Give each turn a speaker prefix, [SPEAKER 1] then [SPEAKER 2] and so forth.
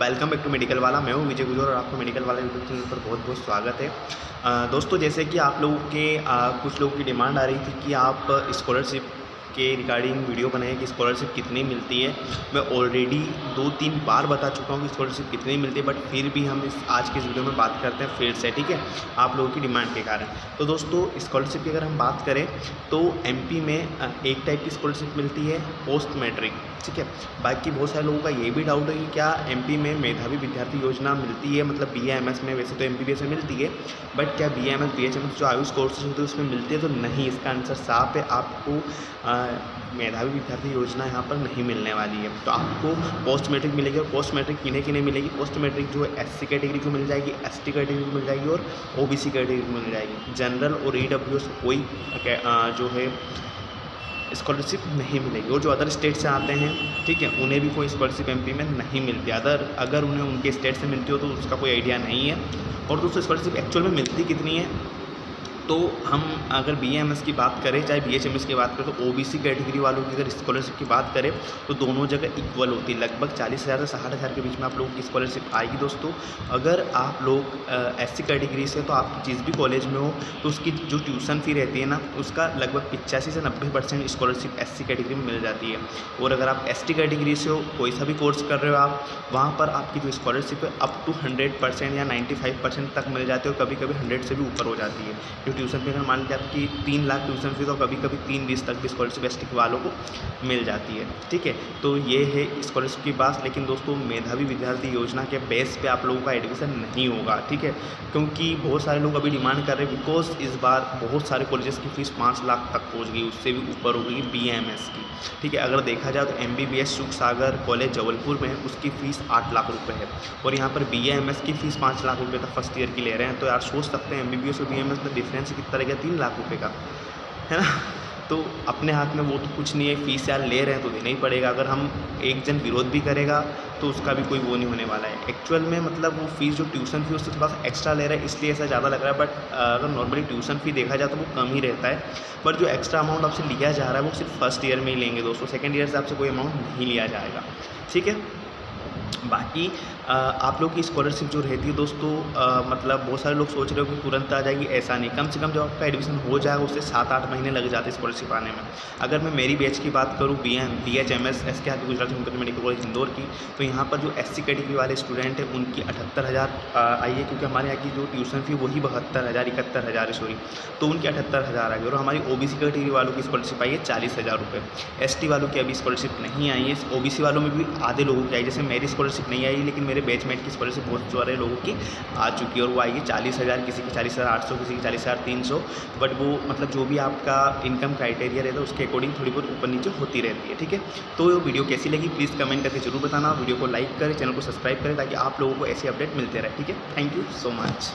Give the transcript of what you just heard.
[SPEAKER 1] Welcome back to medical वाला। मैं हूँ विजय गुजर और आपको मेडिकल वाला यूट्यूब चैनल पर बहुत बहुत स्वागत है। दोस्तों, जैसे कि आप लोगों के कुछ लोगों की डिमांड आ रही थी कि आप स्कॉलरशिप के रिगार्डिंग वीडियो बनाए कि स्कॉलरशिप कितनी मिलती है। मैं ऑलरेडी 2-3 बार बता चुका हूँ कि स्कॉलरशिप कितनी मिलती है, बट फिर भी हम आज के इस वीडियो में बात करते हैं फिर से, ठीक है, आप लोगों की डिमांड के कारण। तो दोस्तों, स्कॉलरशिप की अगर हम बात करें तो एमपी में एक टाइप की स्कॉलरशिप मिलती है, पोस्ट मैट्रिक, ठीक है। बाकी बहुत सारे लोगों का ये भी डाउट है कि क्या एमपी में मेधावी विद्यार्थी योजना मिलती है, मतलब BA-MS में। वैसे तो MBBS में मिलती है, बट क्या BA-MS BHMS जो आयुष कोर्सेज होते हैं उसमें मिलती है? तो नहीं, इसका आंसर साफ है, आपको मेधावी विद्यार्थी योजना यहाँ पर नहीं मिलने वाली है। तो आपको पोस्ट मैट्रिक मिलेगी, और पोस्ट मैट्रिक किन्हें किन्हें मिलेगी? पोस्ट मैट्रिक जो है SC कैटेगरी को मिल जाएगी, ST कैटेगरी को मिल जाएगी और OBC कैटेगरी को मिल जाएगी। जनरल और EWS कोई जो है स्कॉलरशिप नहीं मिलेगी। और जो अदर स्टेट से आते हैं, ठीक है, उन्हें भी कोई स्कॉलरशिप एमपी में नहीं मिलती। अगर उन्हें उनके स्टेट से मिलती हो तो उसका कोई आइडिया नहीं है। और दोस्तों, स्कॉलरशिप एक्चुअल में मिलती कितनी है? तो हम अगर BA-MS की बात करें, चाहे BHMS की बात करें, तो OBC कैटेगरी वालों की अगर स्कॉलरशिप की बात करें तो दोनों जगह इक्वल होती है। लगभग 40,000 से 60,000 के बीच में आप लोगों की स्कॉलरशिप आएगी दोस्तों। अगर आप लोग SC कैटेगरी से, तो आपकी जिस भी कॉलेज में हो तो उसकी जो ट्यूशन फ़ी रहती है ना, उसका लगभग 85 से 90% स्कॉलरशिप SC कैटेगरी में मिल जाती है। और अगर आप ST कैटेगरी से हो, कोई सा भी कोर्स कर रहे हो आप, वहाँ पर आपकी जो स्कॉलरशिप है अप टू 100% या 95% तक मिल जाती है, और कभी कभी 100 से भी ऊपर हो जाती है। ट्यूशन फी अगर मान लीजिए आपकी 3 लाख ट्यूशन फीस, तो कभी कभी 3-20 तक भी स्कॉलरशिप ST वालों को मिल जाती है, ठीक है। तो ये है स्कॉलरशिप की बात। लेकिन दोस्तों, मेधावी विद्यार्थी योजना के बेस पे आप लोगों का एडमिशन नहीं होगा, ठीक है, क्योंकि बहुत सारे लोग अभी डिमांड कर रहे हैं। बिकॉज इस बार बहुत सारे कॉलेजेस की फ़ीस 5 लाख तक पहुँच गई, उससे भी ऊपर हो गई BA-MS की, ठीक है। अगर देखा जाए तो MBBS सुख सागर कॉलेज जबलपुर में है, उसकी फ़ीस 8 लाख रुपये है, और यहाँ पर BA-MS की फ़ीस 5 लाख रुपये तक फर्स्ट ईयर की ले रहे हैं। तो यार सोच सकते हैं MBBS और BA-MS में डिफरेंस कितना रहेगा? 3 लाख रुपये का, है ना। तो अपने हाथ में वो तो कुछ नहीं है, फ़ीस यार ले रहे हैं तो देना ही पड़ेगा। अगर हम एक जन विरोध भी करेगा तो उसका भी कोई वो नहीं होने वाला है। एक्चुअल में मतलब वो फ़ीस जो ट्यूशन फ़ी उससे थोड़ा सा एक्स्ट्रा ले रहा है, इसलिए ऐसा ज़्यादा लग रहा है। बट अगर नॉर्मली ट्यूशन फ़ी देखा जाए तो वो कम ही रहता है। बट जो एक्स्ट्रा अमाउंट आपसे लिया जा रहा है वो सिर्फ फर्स्ट ईयर में ही लेंगे दोस्तों, सेकेंड ईयर से आपसे कोई अमाउंट नहीं लिया जाएगा, ठीक है। बाकी आप लोग की स्कॉलरशिप जो रहती है दोस्तों, मतलब बहुत सारे लोग सोच रहे हो कि तुरंत आ जाएगी, ऐसा नहीं। कम से कम जब आपका एडमिशन हो जाएगा उससे 7-8 महीने लग जाते हैं स्कॉलरशिप आने में। अगर मैं मेरी बैच की बात करूँ, BHMS SK Gujarat homeopathy medical college Indore की, तो यहाँ पर जो SC कैटेगरी वाले स्टूडेंट हैं उनकी 78,000 आई है, क्योंकि हमारे यहाँ की जो ट्यूशन फ़ी वही 71,000 सॉरी, तो उनकी 78,000 आ गई। और हमारी OBC कैटेगरी वालों की स्कॉलरशिप आई है 40,000 रुपये। ST वालों की अभी स्कॉलरशिप नहीं आई है। OBC वालों में भी आधे लोगों की आई, जैसे मेरी स्कॉलरशिप नहीं आई, लेकिन मेरे बैचमेट की स्कॉलरशिप बहुत सारे लोगों की आ चुकी है, और वो आएगी 40,000, किसी की 40,800, किसी की 40,300। बट वो मतलब जो भी आपका इनकम क्राइटेरिया रहता है उसके अकॉर्डिंग थोड़ी बहुत ऊपर नीचे होती रहती है, ठीक है। तो वीडियो कैसी लगी प्लीज़ कमेंट करके जरूर बताना। वीडियो को लाइक करें, चैनल को सब्सक्राइब करें, ताकि आप लोगों को ऐसे अपडेट मिलते रहे, ठीक है। Thank you so much.